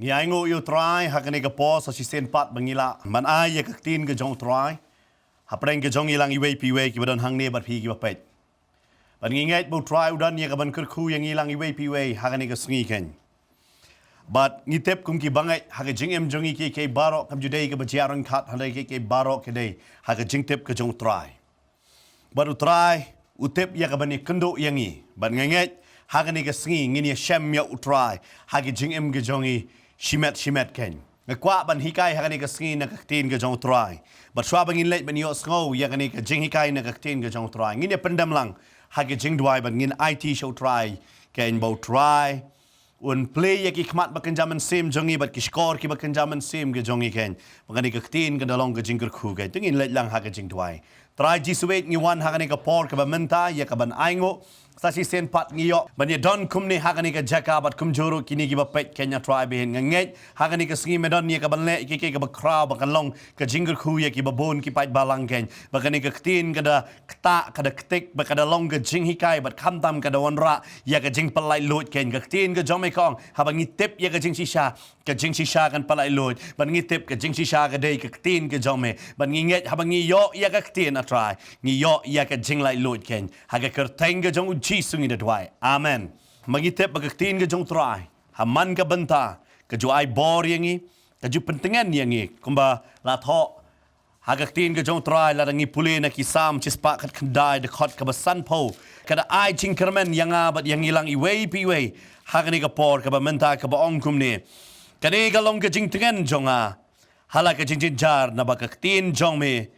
Ngai ngo yu Trai hakane ka po sa si sen pat bangila man ai ya tin ke jong Trai ha preng ke jong ilang iwe piwe ki badon hang ne bat phi ki ba pet ban ngai bo Trai udan ya ka ban kur khu yang ilang iwe piwe hakane ka sngi ken but ni tep kum ki bangai ha ka jing em jong ki ke baro kam judai ka bajarang khat ha ke baro ke dei ha ka jing tep ke jong Trai baru Trai utep ya ka ban ni kendo yang i ban ngai hakane ka sngi ngini shem ya utrai ha ka jing em ke jong i Shimet ken. Ngakwa ban hikai hakani ka sngi na kaktin ka jong Trai. But shwa bangin leit ban yo sngo yakani ka jing hikai na kaktin ka jong Trai. Ngin ya pendam lang hagi jing duai ban ngin IT show Trai ken bo Trai. Un play yaki khmat bakan jaman sim jongi bat ki score ki bakan jaman sim ke jongi ken. Bangani kaktin ka dalong ka jing ku ken. Tungin leit lang hagi jing duai. Trai Jisu wait ngi wan hakani ka por ka ba menta ya ka ban aingo. Sasi sen pat ngiyo banya don kumni hakani ka Jakob bat kumjuru kini ki ba pet Kenya Trai behin nganget hakani ka sngi medon ye ka ban le ki ka ba kraw ba kalong ka jingger khu ye ki ba bon ki pat balang ken bakani ka tin ka da kta ka da ktik ba ka da long ka jing hikai bat khamtam ka da wanra ya ka jing palai lot ken ka tin ka jome kong ha ba ngi tip ye ka jing shisha kan palai lot ban ngi tip ka jing shisha ka dei ka tin ka jome ban ngi nget ha ba ngi yo ya ka tin a Trai ngi yo ya ka jing lai lot ken ha ka kerteng ka jong Jisu ngi dwai. Amen. Magitip magaktin ka jong Trai. Haman ka banta. Ka jo ay bor yangi. Ka jo pentingan yangi. Kumba latho. Hagaktin ka jong Trai. Ladangi puli na kisam. Chispa kat kandai. Dekot ka basan po. Kada ay Jingkhein yang abat yang ilang iway piway. Hagani ka por. Ka ba menta ka ba ongkum ni. Kani ka long ka jingtingan jong a. Hala ka jingjinjar na bagaktin jong me.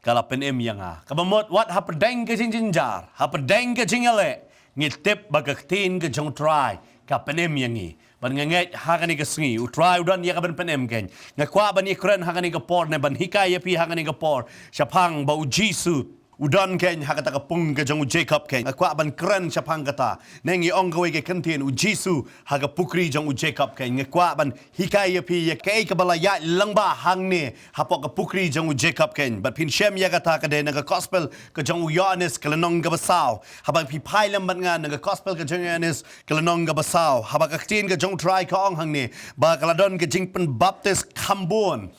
Kalapen em yang a. Kabamot wat haperdeng ke jinjar. Haperdeng ke jingale. Ngitip bagaktin ke jong Trai. Kapen em yang i. Ban nganget hakani ke sngi. Utrai udan ya kaban penem ken. Ngakwa ban ikren hakani ke por ne ban hikai yapi hakani ke por. Syapang bau Jisu. Udan ken hakata ka pung ke jong Jakob ken. Ngakwa ban kren syapang kata. Nengi ong kawe ke kentin u Jisu haga pukri jong u Jakob ken. Ngakwa ban hikai yapi ya kei ka balaya langba hang ne hapok ka pukri jong u Jakob ken. But pin Syiem ya kata ka de na gospel ka jong u loannis kalanong ka basaw. Habang pi pailam ban nga na gospel ka jong loannis kalanong ka basaw. Habang ka tin ka jong Trai ka ong hang ne. Ba kaladon ka jingpen baptist Khubor.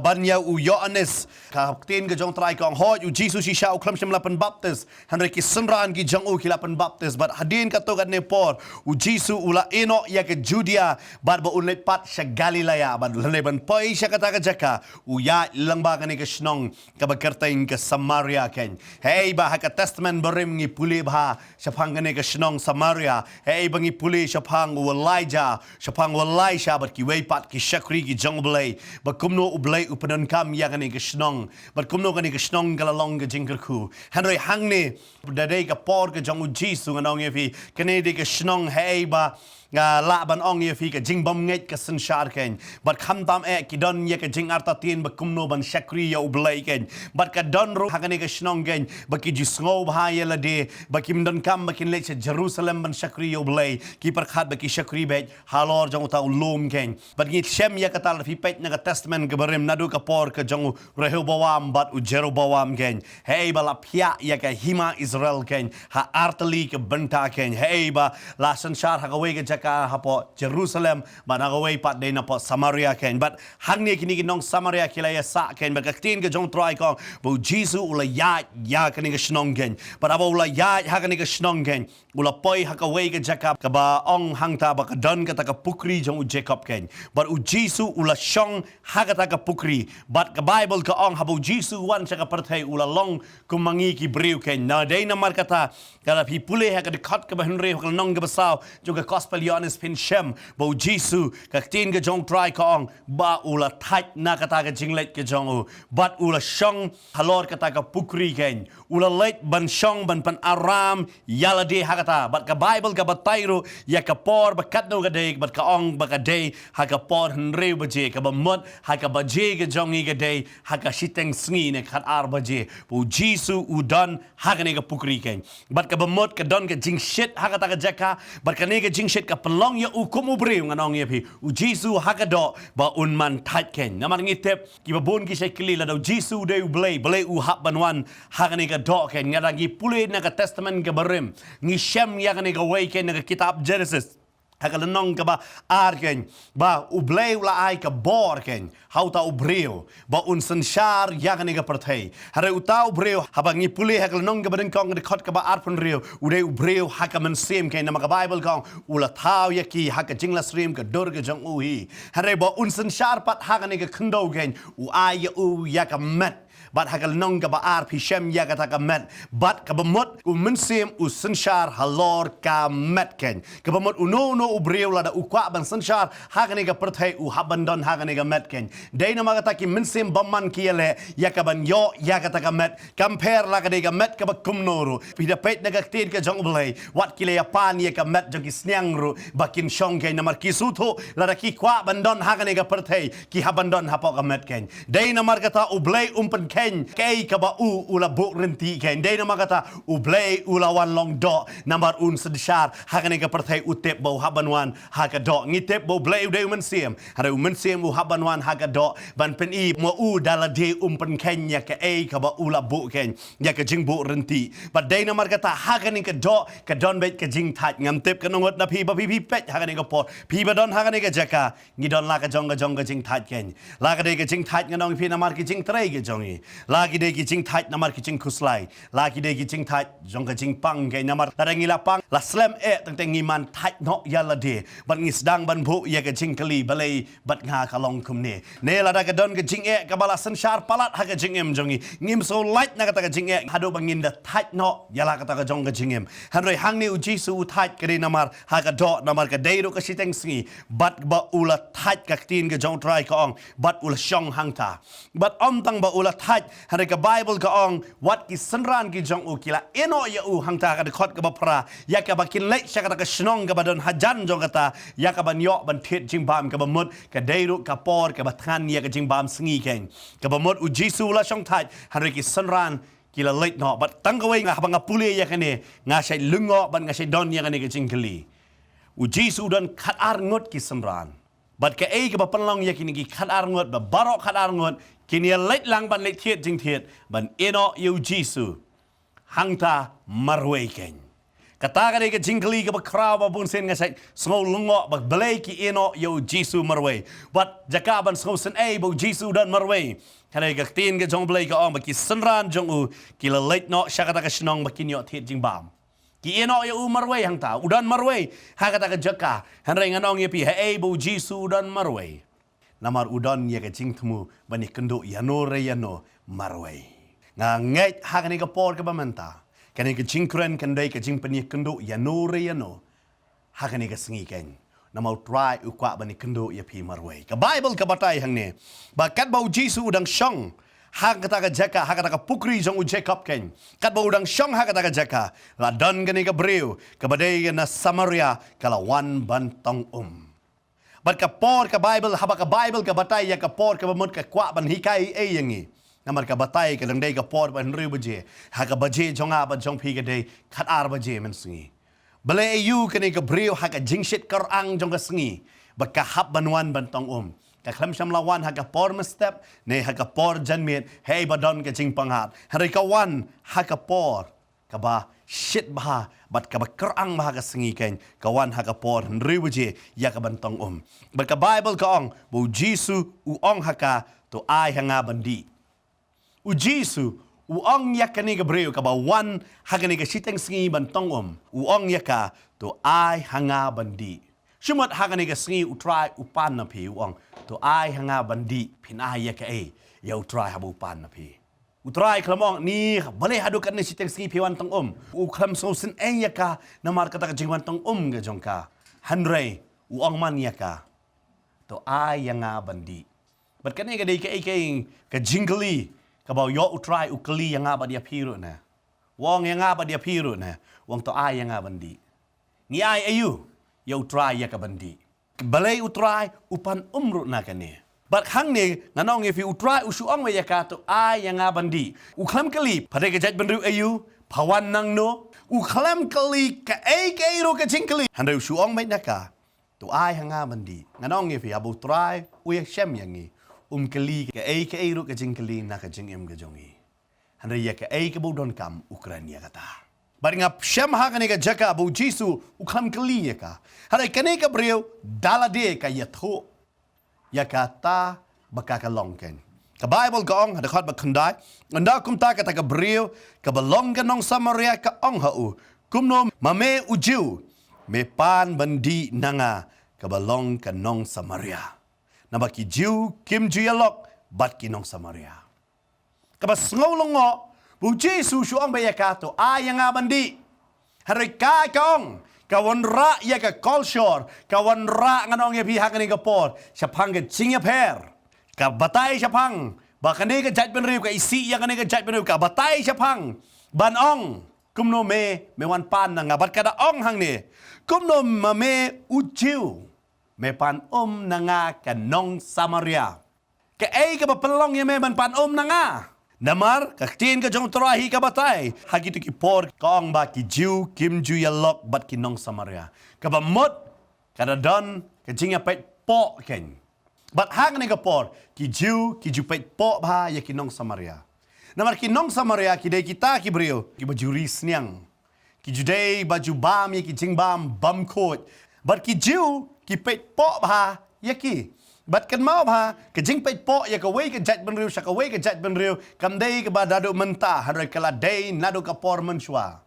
Banya u loannis ka tin ka jong Trai ka ong hoj u Jisu shisha u klam syam lapan baptist hanre ki senran ki jong u ki lapan baptist but hadin ka to ne por u Jisu ula eno ya ke Judea bar ba unlet pat sya Galilea bar leban poi sya kata ka jaka u ya lang ba ka snong ka bakertain ka Samaria ken hey ba ha ka testament barim ngi puli ba sya phang ka snong Samaria hey ba ngi puli sya phang u Elijah sya phang u Elisha bar ki wei pat ki syakri ki jong blai ba kumno ublay upanan kam ya kani kesnong but kumno kani kesnong galalong ga jingkerku hanroi hangne dadai ka por ka jong Jisu nganong yefi kani de kesnong hey ba la ban ong yefi ka jingbom nget ka sanshar ken but kham tam e ki don ye ka jing arta tin ba kumno ban syakri ya ublay ken but ka don ro hakani kesnong ken ba ki jisngo ba ya la de ba kim don kam ba kin le Jerusalem ban syakri ya ublay ki perkhat ba ki syakri bet halor jong ta ulum ken but ngi Syiem ya ka tal fi pet na ka testament barim nadu ka por ka jong Rehoboam bat u Jeroboam ken hey ba la pia ya ka hima Israel ken ha artali ka benta ken hey ba la sanshar ha ka we ka hapo Jerusalem ba na ka we pat de na po Samaria ken but hang ne kini nong Samaria kilaya sa ken ba kaktin ka jong Trai ko bo Jisu ula ya kani ka snong ken but aba ula ya ha kani ka snong ken ula poi ha ka we ka Jakob ka ba ong hangta ba ka don ka ta ka pukri jong u Jakob ken but u Jisu ula shong hagata ka pukri but ka Bible ka ong habu Jisu wan sa ka perthai ula long kumangi ki briu ken na day na markata kala pi pule ha ka dekat ka henry ka nong ka basaw jong ka gospel loannis pin Syiem bo Jisu ka tin ka jong Trai ka ong ba ula thait na kata ka jinglet ka jong u but ula shong halor kata ka pukri ken ula let ban shong ban pan aram yala de hagata but ka Bible ka batayro ya ka por ba katno ka de but ka ong ba ka de ha ka por henry ba je ka ba mot ha ka ba je ka jong i ka de ha ka siteng sngi ne khat ar ba je bo Jisu udan ha ka ne ka pukri ken but ka ba mot ka don ka jing shit ha ka ta ka jaka but ka ne ka jing shit ka pelong ya u kumubre nganong ye pi u Jisu ha ka do ba un man tat ken naman ngitep ki ba bon ki se kli la do Jisu de u blay u hap banwan ha ka ne ka do ken ngada gi pule na ka testament ka barim ngi Syiem ya ka ne ka we ken na ka kitab Jenesis Hakal nong ka ba arken ba ubleu la ai ka bor ken hauta ubreu ba un sanshar yakani ka perthei hare uta ubreu haba ngi puli hakal nong ka badeng kong de khot ka ba arpon reu ude ubreu hakaman Syiem ken nama ka bible kong ula thau yaki haka jingla stream ka dur ka jong uhi hare ba un sanshar pat hakani ka khndo ken u ai u yakamet bat hakal nong ka ba ar pi Syiem yakata ka met bat ka bamot u Syiem u sanshar halor ka met ken ka bamot uno ubreu la da ukwa ban sanshar hakani ka perthei u habandon hakani ka met ken deina magata ki Syiem baman kiele yakaban yo yakata ka met compare la ka de ka met ka ba kumnoru pida pet na ka tin ka jong blai wat kile ya pan ye ka met jong ki snyang ru bakin shong ken na mar ki sutho la da ki kwa bandon hakani ka perthei ki habandon hapo ka met ken deina markata ublai umpen ken kei ka ba ula bu renti ken deina magata ublai ula wan long do nambar un sanshar hakani ka perthei utep bo banwan hakado ngitep bo bleu de Syiem hare Syiem u habanwan hakado ban pen I mo u dalade pen kenya ka ka ba ula bu ken ya ka jingbu renti but deina markata hakani ka do ka don bet ka jing that ngam tep ka nongot na pi ba pi pet hakani ka por pi ba don hakani ka jaka ngidon la ka jong ka jing that ken la ka de ka jing that nganong pi na mar ki jing trai ka jongi la ki de ki jing that na mar ki jing kuslai la ki de ki jing that jong ka jing pang ken na mar tarangila pang la slam tang tang ngi man that no la de ban ngis dang ban bu ya ka jingkali balai bat nga kalong kumne ne la da ka don ka jing ka bala sanshar palat ha ka jingem jongi ngim so light na ka ta ka jing hado bangin da that no ya la ka ta ka jong ka jingem hanrei hang ni u Jisu u that ka namar ha ka do namar ka dei ro ka siteng sngi bat ba ula that ka tin ka jong trai ka ong bat ula shong hang ta bat tang ba ula that hanrei ka bible ka ong wat ki sanran ki jong u kila eno ya u hang ta ka de khot ka ba pra ya ka ba kin lek sha ka ta ka shnong ka ba don hajan jong kata ya ka ban yo ban thet jing bam ka ba mut ka deiru ka por ka ba than ya ka jing bam sngi ken ka ba mut u Jisu la shong thai hari ki sanran kila late no but tang ka wei nga ba nga puli ya kane nga sai lungo ban nga sai don ya kane ka jing kali u Jisu don khat ar ngot ki sanran but ka ka ba panlong ya kini ki khat ar ngot ba barok khat ar ngot kini late lang ban late thet jing thet ban eno yu Jisu hangta marwei ken kata ka ka jingkali ka ba kraw ba bun sen nga sai sngo lungo ba belai ki eno yo Jisu marwei but Jakob sngo sen bo Jisu dan marwei kana ka tin ka jong belai ka ong ba ki sanran jong u ki la late no shakata ka shnong ba kinyo thet jing bam ki eno yo marwei hang ta udan marwei ha kata ka jaka hanrei nganong ye pi bo Jisu dan marwei namar udan ye ka jing thmu bani kendo yano re yano marwei nga ngai ha ka por ka ba manta kani ka Jingkhein kan dai ka jing pani kendo ya no re ya no ha kani ka sngi ken na mau try u kwa bani kendo ya pi marwei ka bible ka batai hang ne ba kat bau Jisu udang shong ha kata ka jaka ha kata ka pukri jong u Jakob ken kat bau udang shong ha kata ka jaka la don kani ka breu ka badai na Samaria kala wan bantong bat ka por ka bible ha ba ka bible ka batai ya ka por ka bamut ka kwa ban hikai yangi namar ka batai ka dang dei ka por ban ru baje ha ka baje jonga ba jong pi ka dei khat ar baje men sngi bale yu ka ni ka breu ha ka jingshit kar ang jong ka sngi ba ka hab banwan ban tong ka khlam sham lawan ha ka por step ne ha ka por janmet hey ba don ka jing panghat hari ka wan ha ka por ka ba shit ba bat ka ba kar ang ba ka sngi ken ka wan ha ka por ru baje ya ka ban tong ba ka bible ka ong bo Jisu u ong ha ka to ai hanga bandi u Jisu u ong yakani ka breu ka ba wan hakani ka siteng sngi ban tong u ong yaka to ai hanga bandi shumat hakani ka sngi u trai u pan na pi u ong to ai hanga bandi pin ai yaka ya u trai habu pan na pi u trai klamong ni bale hadu kan ni siteng sngi pi wan tong u klam so sin yaka na mar kata ka jingwan tong ga jongka hanrei u ong man yaka to ai hanga bandi bat kan ni ka dei ka jingkali kabau yo utrai ukali yang apa dia piru na wong yang apa dia piru na wong to ai yang bandi ni ai ayu yo utrai ya ka bandi balai utrai upan umru na kane bat hang ne nganong if utrai usuang we ya ka to ai yang bandi u khlam kali phade ka jaj banru ayu phawan nang no u khlam kali ka ro ka jingkali handu usuang mai na ka to ai hang bandi nganong if abu utrai u ya shem yangi kali ka ru ka jingkali na ka jingem ga jongi hanre ya ka ka budon kam Ukraina kata Baringap Syiem hakanega Jakob bu Jisu ukam kali ka. Harai kanega breu dalade ka yatho. Ya kata bakakalongken. Ka Bible gaong ada khat bakandai. Anda kumta kata ka breu ka balongken nong Samaria ka ong hau. Kumno mame ujiu me pan bandi nanga ka balong ka nong Samaria. Nabaki jiu kim juyalok bat ki nong Samaria. Ka basngolongo bu Jisu suang baya kato ayang abandi. Hari ka kaong kawan ra ya ka culture kawan ra nganong ya pihak ni kapor siapang ke jingya per ka batai siapang bakane ka jat benriu ka isi ya kane ka jat benriu ka batai siapang banong kumno me wan pan na ngabat kada ong hang ni kumno me ujiu me pan na nga ka nong Samaria ka ay ka bapalong ya me pan na nga Namar, kaktiin ka jong Trai ka batay. Hagito ki por kaong ba ki jiu kim ju yalok bat ki nong Samaria. Kabamot kada don ka jingya pet po ken. Bat hang ni ka por ki jiu pet po ba ya ki nong Samaria. Namar ki nong Samaria ki dei kita ki brio ki bajuri sniang. Ki judei baju bam ya ki jing bam coat. Bat ki jiu ki pet po ba ya ki. Bat kan mau ha ke jing pet po ya ka wei ke jat benriu sya ka wei ke jat benriu kam dei ke badadu mentah hadai kala dei nadu ka por menshwa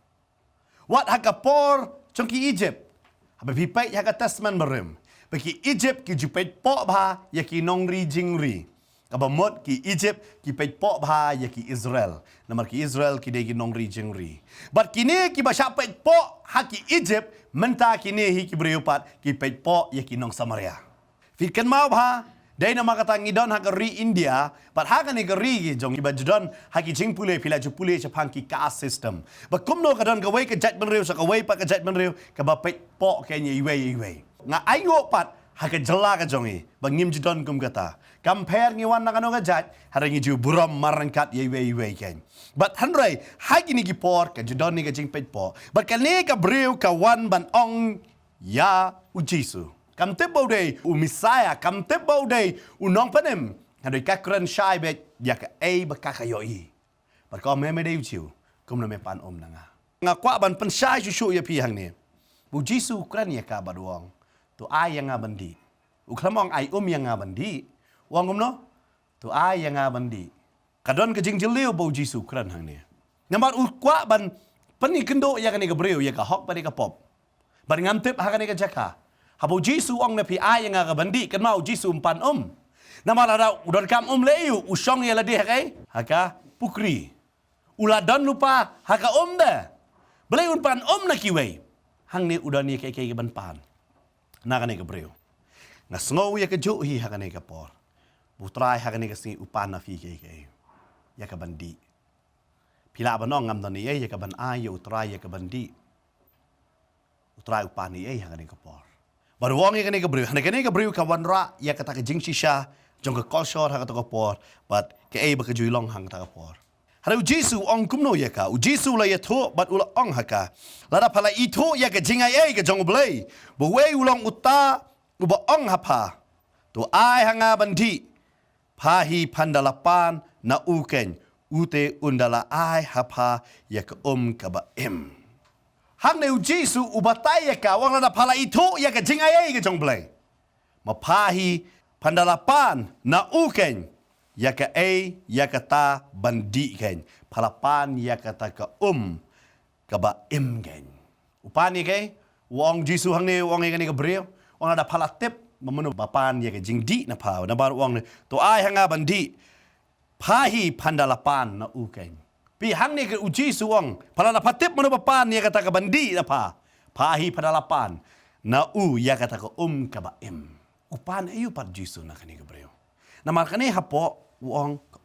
wat ha ka por chongki Egypt ha bi pet ya ka tasman berim bagi Egypt ki jupet po ba ya ki nongri jingri ka bamot ki Egypt ki pet po ba ya ki Israel namar ki Israel ki dei ki nongri jingri bat kini ki ba sya pet po ha ki Egypt mentah kini hi ki breu pat ki pet po ya ki nong Samaria Fikan mau ha, day na makatangi don hakari India, but hakan ni kari jong iba judon haki jing pule pila jupule chapang ki caste system. But kumno kadon kaway ka jat benriu sa kaway pa ka jat benriu ka bapet po kanya iwe. Nga ayo pat haka jala ka jongi, bangim judon kum kata. Compare ngi wan nakano ka jat, harangi ju buram marangkat iwe ken. But hanray haki ni gipor ka judon ni ka jing pet po. But kani ka briu ka wan ban ong ya ujisu. Kam tebau day Messiah, kam tebau day Nongkhryiem. Hadoi kakran shai bet ya ka ai bakakayoi. Barka me day uchiu, kum na me pan nanga. Nga kwa ban pan shai susu ya pi hang ni. Bu Jisu kran ya ka baduang. Tu ai yang ngabandi. Uklamong ai yang ngabandi. Wang no? Tu ai yang ngabandi. Kadon ke jing jeliu bu Jisu kran hang ni. Namar ukwa ban pani kendo ya ka ni ka breu ya ka hok pa ni ka pop. Bar ngam tep ha ka ni ka jaka. Habu Jisu ong na pi ay nga kabandi kan mau Jisu umpan Namala daw udon kam leu usong ya ladi hakai haka pukri. Uladon lupa haka da. Belai umpan na kiwei. Hang ni udon ni kay ban pan. Na kanay ka breu. Na sngow ya ka juhi haka ni ka por. Trai haka ni ka sing upan na fi kay. Ya ka bandi. Pila banong ngam don ni ya ka ban ay Trai ya ka bandi. Trai upan ni haka ni ka por. Baru wong yang kene kebriu, hane kene kebriu kawan ra ya kata ke jing shisha, jong ke kolshor ha kata ke por, but ke ei ba ke juilong hang kata ke por. Hare Jisu ong kumno ya ka, Jisu la ya tho bat ula ong ha ka. Lada pala I tho ya ke jing ai ke jong blai, bo wei ulong uta uba ong ha pa. Tu ai hanga bandi, pahi pandalapan na uken, ute undala ai ha pa ya ke ka ba em. Hang ne Jisu ubatai ya ka wang na pala ito ya ka jingay ka jong blay. Mapahi pandalapan na uken ya ka ya ka ta bandi ken. Palapan ya ka ta ka ba im ken. Upani kay wang Jisu hang ne wang ka ni ka brio wang na pala tip mamunu bapan ya ka jingdi na pa na bar wang to ai hanga bandi pahi pandalapan na uken. Pi hang ni ke uji suang pala na patip mo na papan ya kata ka bandi na pa pahi padalapan na ya kata ka ka ba im upan ayu pat Jisu na kani ka breo na mar kani hapo uang ka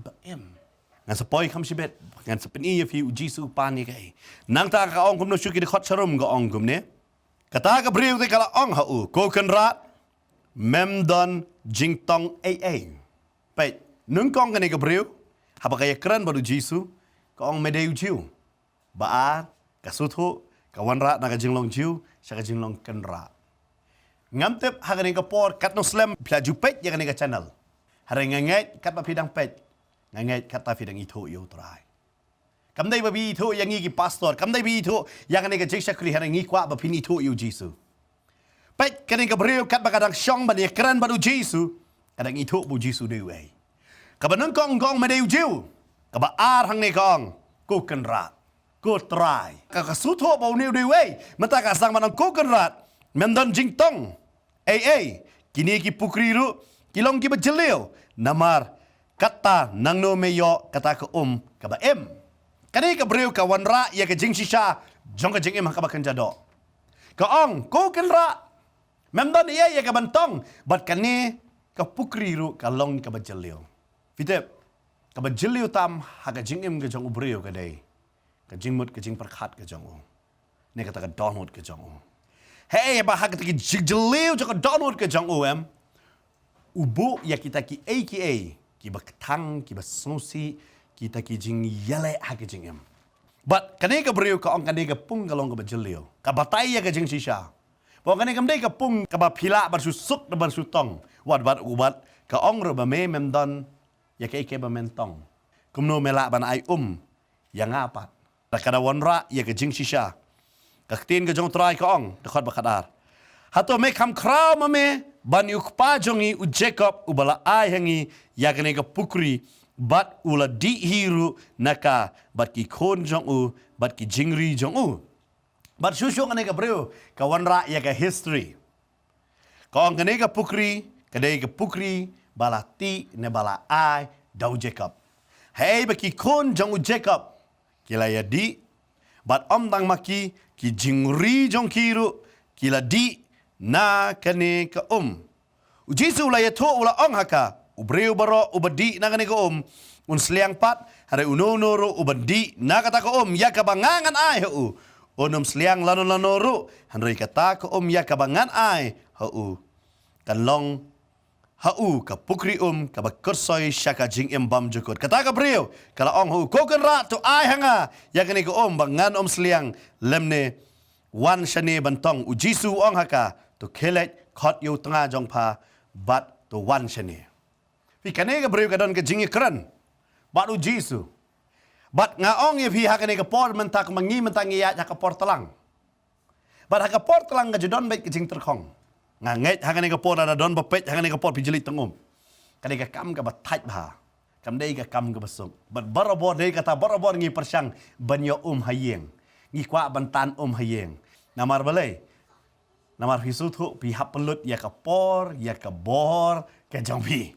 ba im ngan sa poi kam sibet ngan sa peni ya fi Jisu pan ni kai nang ta ka ong kum no shuki de khot charum ga ong kum ne kata ka breo te kala ong ko kan rat mem don jingtong pe nung kong kani ka breo haba kaya kran baru Jisu kaong medeu jiu. Baar, kasuthu, kawanra na kajinglong jiu, siya kajinglong kenra. Ngamtep haganing kapor, kat no slam, plaju pet ya kaning channel. Hari ngangait, kat pa pidang pet. Ngangait, kat pa pidang ito iyo Trai. Kam dai babi itu yang ngi ki pastor, kam dai bi itu yang ne ka jek kri hana ngi kwa ba pin itu yu Jisu. Pet kani ka breu kat ba kadang syong ba ni kran ba du Jisu, kadang itu bu Jisu de wei. Ka ba nang kong ma de jiu, ka ba ar hang ne kong, ku kan rat, ku trai. Ka su tho ba ni de wei, mata ka sang ma nang ku kan rat, men don jing tong. Kini ki pukri ru, kilong ki ba jeleu, namar kata nang no meyo kata ka ka ba em. Kani ka breu ka wanra ya ka jing shisha jong ka jing em ka ba kan jado. Ka ong ko kan ra. Memdan iya ya ka bantong bat kani ka pukri ru ka long ka ba jeleu. Fitep ka ba jeleu tam ha ka jing em ka jong breu ka dai. Ka jing mut ka jing perkhat ka jong. Ne kata ka donut ka jong. Hey ba ha ka ki jeleu ka donut ka jong em. Ubu ya kita ki AKA ki ba tang ki ba sosi kita ki jing yale ha ki jing em. But kani ka breu ka ong kani ka pung ka long ka ba jeleu. Ka batai ya ka jing shisha. Pok kani kam dai ka pung ka ba phila ba su suk ba su tong. Wat ubat ka ong ro ba me mem don ya ka ke ba men tong. Kum no mela ban ai yang apat. Da kada wanra ya ka jing shisha. Ka tin ka jong trai ka ong ta khot ba khadar. Hato me kam kraw ma me ban yuk pa jongi u Jakob u bala ai hangi ya kani ka pukri bat ula di hiru naka bat ki kon jong u bat ki jingri jong u bat shusho kani ka breu ka wanra ya ka history ka ong kani ka pukri bala ti ne bala ai dau Jakob hey ba ki kon jong u Jakob kila ya di bat dang maki ki jingri jong kiru kila di na kani ka Jisu la ya to ula ong haka ubreu baro ubadi na kani ka un sliang pat hare unonoro ubadi na kata ka ya ka bangangan ai hu onum sliang lanoro hanrei kata ka ya ka bangan ai hu kan long hu ka pukri ka ba kursoi shaka jing bam jukut kata ka breu kala ong hu ko kan ra to ai hanga ya kani ka bangan sliang lemne wan shane bantong Jisu ong haka to kelet khot yu tanga jong pha bat to wan shane pi kane ka breu ka don ka jingi kran bat Jisu bat nga ong ye phi ha kane ka por man tak mangi man tangi ya ka por talang bat ha ka por talang ka jodon bet ka jing terkhong nga nget ha kane ka por ada don bapet ha kane ka por pi jeli tangom kane ka kam ka bat thaj bha kam dei ka kam ka basuk bat barabor dei kata barabor ngi persyang banyo hayeng ngi kwa bantan hayeng namar balai namar hisuthu pi hapelut ya ka por ya ka bor ka jongpi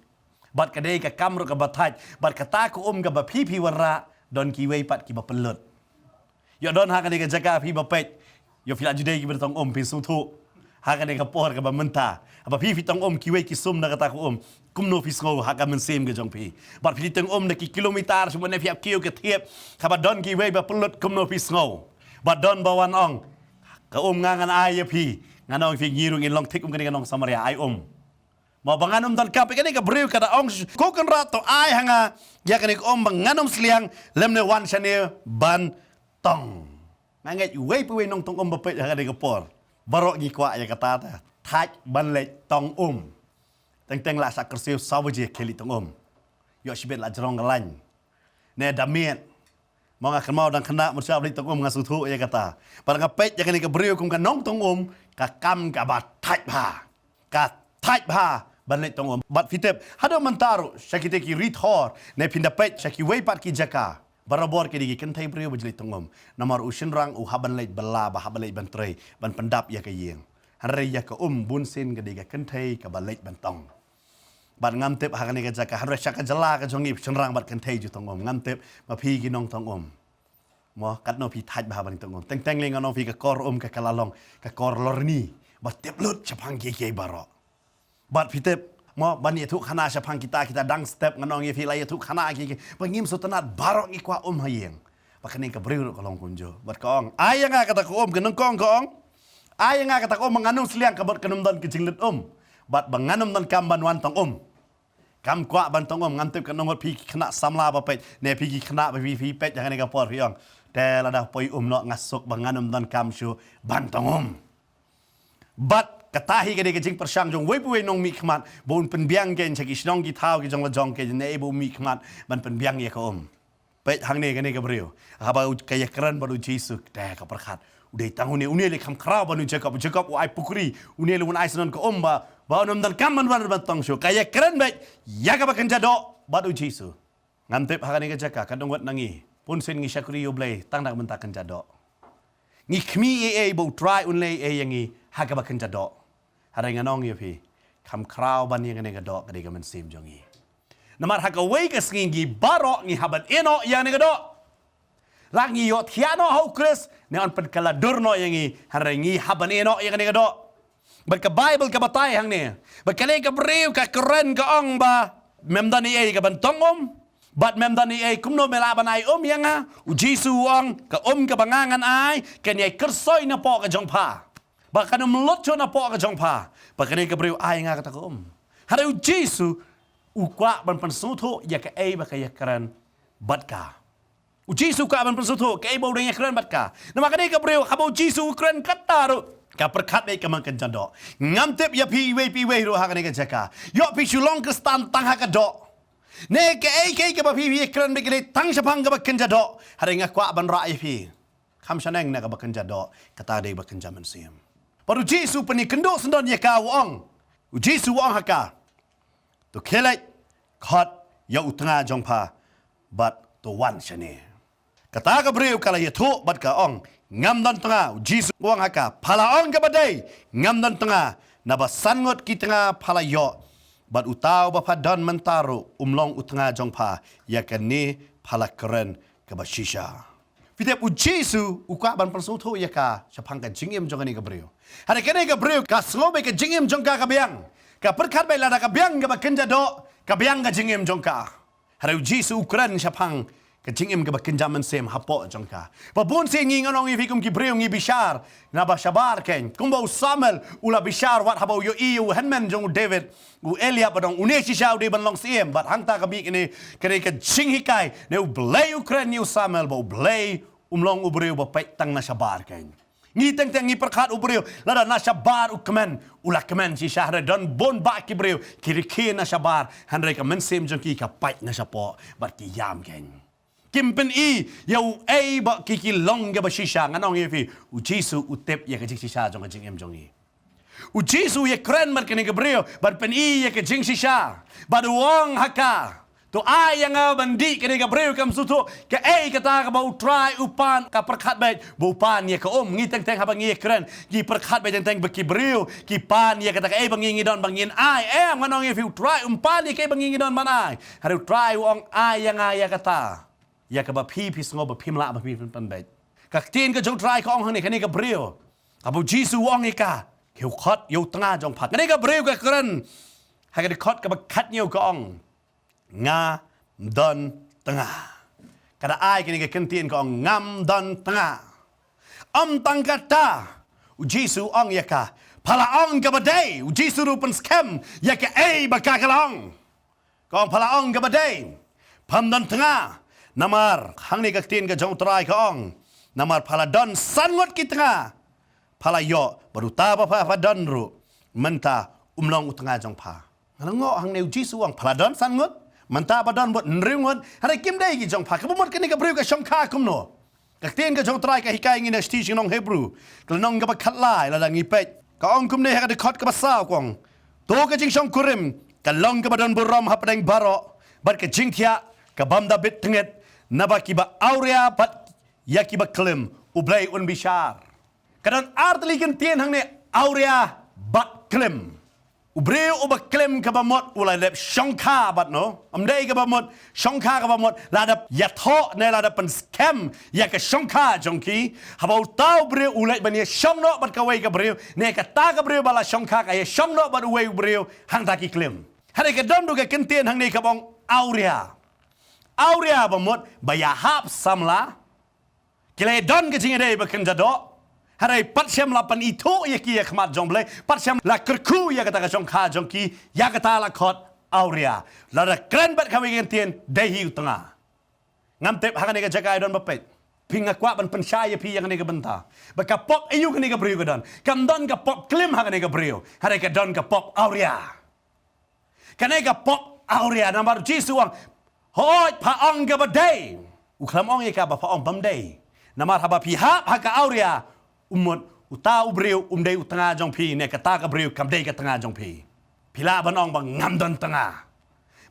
bat kadai ka kamru ka bathaj bat kata ku ka ba phi warra don ki wei pat ki ba pelut yo don ha kadai ka jaga phi ba pet yo phi ajudai ki bertong pi suthu ha kadai ka por ka ba menta ba phi tong ki wei ki sum na kata ku kumno phi ngo ha ka men sem ka jongpi bat phi tong na ki kilometer semua ne phi ap kiu ka thiep ka ba don ki wei ba pelut kumno phi ngo bat don ba wan ong ka ngangan ai ya phi nganong fi ngirung in long tik kani kanong samaria ai ma banganom dan kap kani ka breu kada ong ko kan rato ai hanga ya kani banganom sliang lemne wan shane ban tong nganget wei pu nong tong bapet ha kani ka por baro gi kwa ya kata ta thaj ban le tong teng la sak kersiu sawaje keli tong yo sibet la jerong lain ne damiet mga kemau dan kena mersab li tong ngasutu ya kata pada ngapet ya kani ka breu kum kanong tong ka kam ka ba thaj bha ban le tong bat fitep hado mantaru sakite ki rithor ne pindapet saki wei pat ki jaka barabor ke digi kentai breu bajli tong namar usin rang haban le bala ba haban le ban Trai ban pendap ya ka yeng hari ya ka bunsin ke diga kentai ka balait ban tong bat ngamtep hakane ka jaka har shaka jala ka jongi chenrang bat kentai ju tong ngamtep ma phi ki nong tong mo kat no phi thaj ba ban tong teng ling no phi ka kor ka kalalong ka kor lorni bat teplut chapang ke baro bat pitep mo ban ye thu khana chapang kita dang step nganong ye phi la ye thu khana ki pangim sutanat baro ngi kwa hayeng pakane ka breu ka long kunjo bat ka ong ai nga kata ko kenong kong ka ong ai nga kata ko manganong sliang ka bat kanum dan ki jinglet bat banganum dan kam ban wan tong kam kwa ban tong ngantep kanong phi khna samla ba pet ne phi ki khna ba phi pet jangan ka por hiong te la da poi no ngasuk banganum dan kam shu ban tong bat katahi ke jing persyang jong wei puwe nong mi khmat bon penbiang gen chaki Shillong ki thau ki jong la jong ke ne bu mi khmat ban penbiang ye ka Pet hang ni kan ni Gabriel. Haba kaya keren baru Jisu dah ka perkat. Udah tahun ni unie le kam krau baru Jakob ai pukri. Unie le un ai sanon ko ba nam dan kaman baru bantang syo. Kaya keren baik ya ka bakan jadok baru Jisu. Ngantep hakan ni ka jaka kadang wat nangi. Pun sen ngi syakuri yo blai tang nak mentakan jadok. Ngi khmi bo try un le yang ngi ha ka bakan jadok. Hari nganong yo pi. Kam krau ban yang ni ka dok ka man sim jongi. Namar hakaway ka Sngi barok ngi haban eno yang ni kadok. Langi yot hiano hau Chris ne on pen kala durno yang ngi harangi haban eno yang ni kadok. Berka Bible ka batay hang ni. Berkali ka brew ka keren ka ong ba memdani ay ka bantong bat memdani ay kumno melaban ay yang ha. Jisu ong ka bangangan ay kanyay kersoy na po ka jongpa. Baka numlotso na po ka jongpa. Berkali ka brew ay nga ka ta Haraw Jisu ukwa ban pansuto ya ka ay baka ya karan batka. Jisu ka ban pansuto ka ay bau ya karan batka. Nama ka ka brew habau Jisu karan kataro ka perkat ay ka man kan jando. Ngamtep ya piwe ro ha ka jaka. Yo pi Shillong kristan tang ha ka do. Ne ka ay ka ba piwe karan bigre tang sapang ka bakan jado. Hari ngakwa ban ra ay pi. Kam saneng na ka bakan jado kata day bakan jaman Syiem. Paru Jisu pani kendo sendon ya ka wong. Jisu wong ha ka. To kelek khot ya utanga jongpa bat to wan shane kata ka breu kala ya tho bat ka ong ngam dan tanga Jisu wang haka phala ong ka badai ngam dan tanga na ba sangot ki tanga phala yo bat utau ba padan mentaro umlong utanga jongpa ya kani phala keren ka ba shisha Fitep Jisu ukwa ban pansu tho ya ka sapang ka Jingkhein jongani ka breu hare kene ka breu ka slobe ka Jingkhein jongka ka biang ka perkat bai lada ka biang ka bakenja do ka biang ka Jingkhein jongka harau Jisu ukran syapang ka Jingkhein ka bakenja man Syiem hapo jongka babun se ngi nganong ifikum ki breu ngi bishar na ba shabar ken kumba Samuel ula bishar wat habau yo iu henmen jong David u Elia badong uneshi shau de ban long Syiem bat hangta ka bi kene ka Jingkhein ne u blay ukran ni Samuel ba blay umlong ubreu ba pai tang na shabar ken Ngi teng ngi perkat ubreu lada na shabar ukmen ula kemen si syahre don bon ba ki breu kiri na shabar hanre ka men Syiem jongki ka pai na shapo bat ki yam ken kimpen i yau ei ba ki long ga ba shisha nganong yefi Jisu utep ya ka shisha jong ka Jingkhein jongi Jisu ye kren mar ken ka breu bat pen i ya ka jing shisha bat wong haka to ai yang bandi kene ka breu kam suto ka ei kata ka bau trai upan ka perkhat bai bu pan ye ka ngi teng haba ngi kren ki perkhat bai teng beki breu ki pan ye kata ka ei bangi don bangin ai nganong ye fiu trai umpan ye ke bangi don manai haru trai wong ai yang ya kata ya ka ba pi sngo ba pimla ba pi pan bai ka tin ka jong trai ka ong hang ni kene ka breu abu Jisu wong ye ka kiu khot yo tanga jong phat kene ka breu ka kren ha ka khot ka ba khat nyau ka ong nga don tengah kada ai kini ke kentien ko ngam don tengah tang kata Jisu ong yaka phala ong ka badai Jisu rupen scam yaka ei bakakalong ko phala ong ka badai pam don tengah namar hang ni ka tin ka jong Trai ka ong namar phala don sangot ki tengah phala yo baruta ba pa don ru menta umlong utengah jong pa ngango hang ne Jisu ong phala don sangot manta badan buat nringot hari kim dai gi jong pa ka bumot kini ka breu ka shongka kumno ka tien ka jong Trai ka hikai ngi na sti nong Hebru ka nong ka khatlai la ngi pet ka ong kum ne ha ka khot ka sa kong to ka jing shong kurim ka long ka badan burom hapdeng baro bar ka jingkhia ka bamda bit tenget naba ki ba aurea bat ya ki ba klim ublai un bishar kadon artli kin tien hang ne aurea bat klim Ubreu uba klem ka bamot ulai lep shongka bat no amdei ka bamot shongka ka bamot ladap yatho ne ladap pen scam ya ka shongka jongki habau tau breu ulai bani shongno bat ka wei ka breu ne ka ta ka breu bala shongka ka ye shongno bat wei breu hang ta ki klem hare ka don du ka kentien hang ne ka bong aurea bamot bayahap samla kile don ka jingere ba kan jado Harai patsyam la pan ito ya ki ya khmat jomble patsyam la kerku ya kata ka jong kha jong ki ya kata la khot aurea la da kren bat kami ngentien dehi utanga ngam tep hangane ka jaga don bapet pinga kwa ban pensyaya pi yang ne ka benta ba ka pop ayu ka ne ka brio ka don kam don ka pop klim hangane ka brio harai ka don ka pop aurea kane ka pop aurea namar Jisu ang hoi pa ang ka badai uklam ong yaka ba pa ong bamday namar haba pihap haka auria umut uta ubriu umday utanga jong pi ne kata ka briu kamday ka tanga jong pi pila ban ong bang ngamdon tanga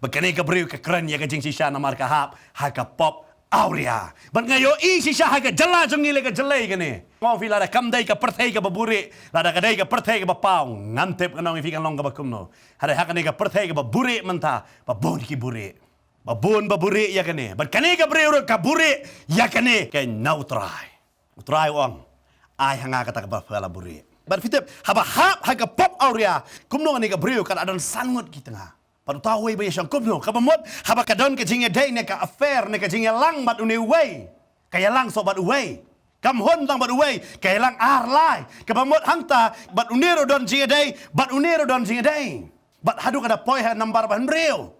bakane ka briu ka kran ya ka jing sisha namar ka hap haka pop auria ban ngayo i sisha haka jala jong ngile ka jalai kane ngong pila da kamday ka perthai ka baburi lada kadai ka perthai ka bapau ngantep ka nong ifikan long ka bakumno hada haka ne ka perthai ka baburi manta babon ki buri babon baburi ya kane ban kane ka briu ka buri ya kane ka utrai ong ai hanga kata ka bafala buri ban fitep haba hap haka pop auria kumno ne ka briu kan adan sangut ki tengah Padu tahu ibu yang kumno kabamot haba kadon ke jinge day ne ka affair ne ka jinge lang bat uni way kaya lang so bat way kam hon tang bat way kaya lang arlai kabamot hangta bat uniro don jinge day bat uniro don jinge day bat hadu kada poi ha nambar ban real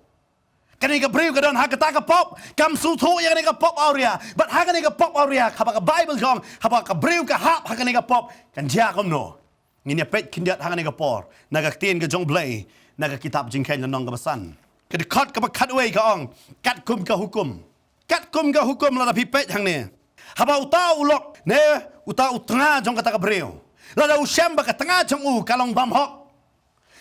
kani ka breu kadon ha kata ka pop kam sutu yang ne ka pop auria bat ha ne ka pop auria haba ka bible kong haba ka breu ka hap ha ne ka pop kan ja kumno ngini pet kindiat ha ne ka por naga tien ka jong blay naga kitab Jingkhein nong kabasan kedekat ka kat way ka ong kat kum ka hukum la pi pet hang ne haba uta ulok ne uta utanga jong kata ka breu la da usyam ba ka tanga jong kalong bam hok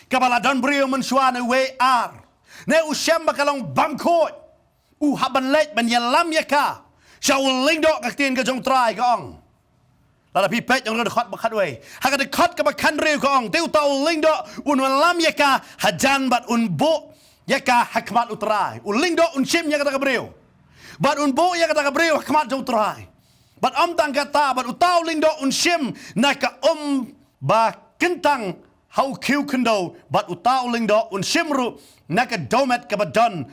kabala don breu men shwa ne way ar ne usyam ba kalong bam khot haban let ban yalam yaka shaul lingdo ka tien ka jong trai ka ong Lada pi pet yang dekat bakat way. Haka dekat ke bakan riu ke ong. Teu tau ling do lam yaka hajan bat bo yaka hakmat utrai. Ling do Syiem yaka tak beriu. Bat bo yaka tak beriu hakmat jauh utrai. Bat tang kata bat utau ling do Syiem naka ba kentang hau kiu kendo bat utau ling do Syiem ru naka domet ke badon.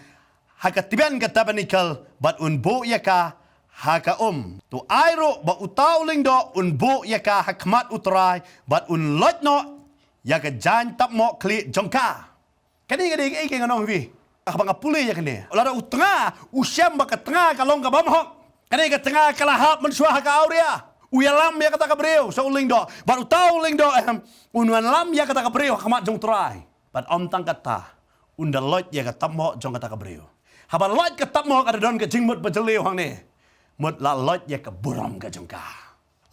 Haka tiban kata banikal bat bo yaka haka tu airo ba utau lingdo bo yaka hakmat utrai bat lotno yaka jan tap mo kli jongka kani gade ke nganong vi abang puli ya kani lara utanga Syiem ba ka tanga ka long ka bamhok kani ka tanga ka lahap men suah ka auria uyalam ya kata ka breu so lingdo bat utau lingdo lam ya kata ka breu hakmat jong trai bat tang kata lot ya ka tap mo jong kata ka breu haba lot ka tap mo ada don ka jingmut ba jeleu hang ni mut la lot ya ke buram ke jongka.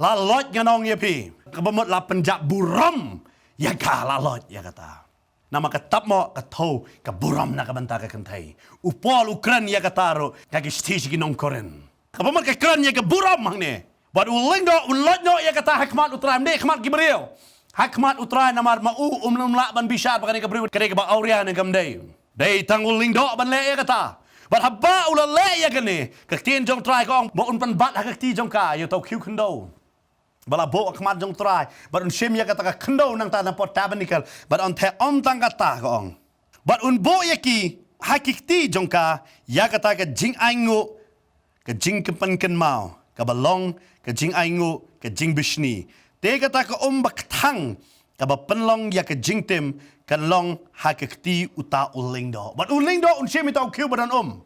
La lot nganong ya pi. Kebamut la penjak buram ya ka la lot ya kata. Nama ketap mo ketau ke buram na kabanta ke kentai. Upol ukran ya kataru kaki stisi ki Nongkhryiem. Kebamut ke kran ya ke buram hang ni. Buat uling do lot no ya kata hakmat utrai mde hakmat gibril. Hakmat utrai namar mau la ban bisa pakane ke briu kene ke ba auria ne gamdai. Dei tang uling do ban le ya kata. Bat haba ula le ya kene kaktin jong trai kong bo pan bat hakti jong ka yo tau kiu kendo bala bo akmat jong trai bat Syiem ya kata ka kendo nang ta pot tabernacle bat the tang kata kong bat bo yaki hakikti jong ka ya kata ka jing aingu ka jing kepan ken mau ka balong ka jing aingu ka jing bishni te kata ka bak thang ka ba penlong ya ka jing tem kan long hakikti uta ulingdo bat ulingdo Syiem tau kiu badan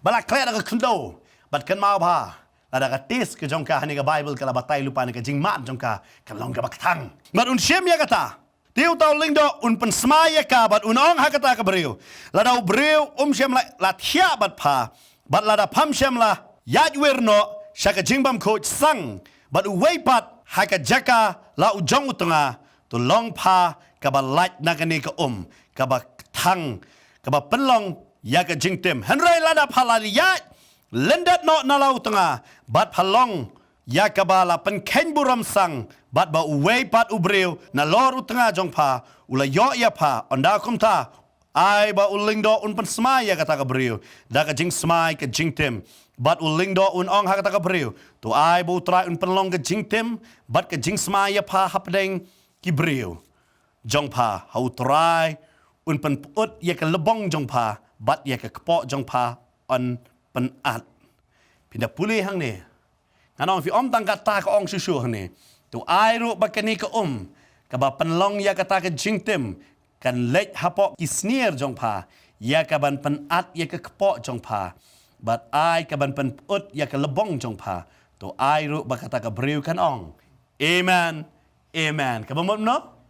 balak kaya ka kendo bat kan mau ba lada ka tis ke jongka hani ka bible kala batai lupa ni ka jingmat jongka kan long ka baktang bat Syiem ya kata tiu tau lingdo pen smaya ka bat ong hakata ka breu lada breu Syiem la thia bat pha bat lada pham Syiem la yat werno shaka jingbam coach sang bat wei pat haka jaka la ujong utunga tu long pha ka ba lat na ka ni ka ka ba thang ka ba penlong ya ka jingtem henry lada phala ya lendat no na lau tanga bat phalong ya ka ba la pen ken buram sang bat ba uwei pat ubreu na lor utanga jong pha ula yo ya pha onda kumta ai ba ulingdo pen smai ya kata ka breu da ka jing smai ka jingtem bat ulingdo ong ha kata ka breu tu ai ba utrai penlong ka jingtem bat ka jing smai ya pha hapdeng ki breu jong pha hau trai pen put ya ka lebong jong pha bat ya ka kepok jong pha on pen at pindah pulih hang ni nganong fi tang kata ka ong susu hang ni tu ai ru bakani ka ka ba penlong ya kata ka jingtem kan lek hapok ki sneer jong pha ya ka ban pen at ya ka kepok jong pha bat ai ka ban pen put ya ka lebong jong pha tu ai ru bakata ka breu kan ong amen amen ka bamot no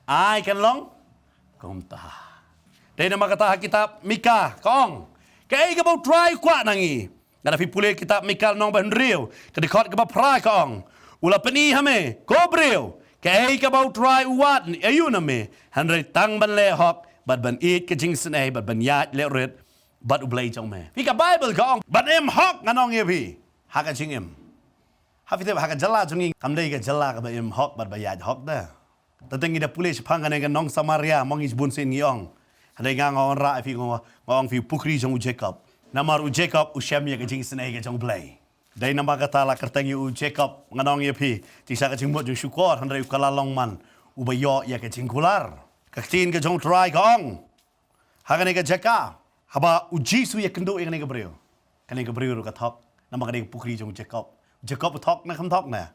ai kan long komta. Dari nama kata kitab Mika, kong. Kaya ka bau try kwa nangi. Ngada fi pulih kitab Mikal nong ban riu. Kedekot ke baprai ka ong. Ula peni hame ko briu. Ke ka bau trai uat ni ayu na me. Hanre tang ban le hok bat ban eat ke jing snai bat ban yat le red bat ublai jong me. Fi ka Bible ka ong bat em hok nganong ye fi. Ha ka jing em. Ha fi te ha ka jala jong kam dei ka jala ka ba em hok bat ba yat hok da. Tateng ida pulih sepang kan nong Samaria mong is bun sin ngiong. Hanai ngang ra fi ngong fi pukri jong Jakob. Namar u Jakob u Syiem ya ke jing snai ke jong blai. Dai nama kata la kertangi u Jakob nganong ye pi. Tisa ke jing mot jong syukur hanrai u kalalong man u bayo ya ke jing kular. Kaktin ke jong Trai ka ong. Hakane ke Jakob. Haba u Jisu ya kendo ya ke breu. Kane ke breu ru ka thok. Nama kane pukri jong Jakob. Jakob thok na kham thok na.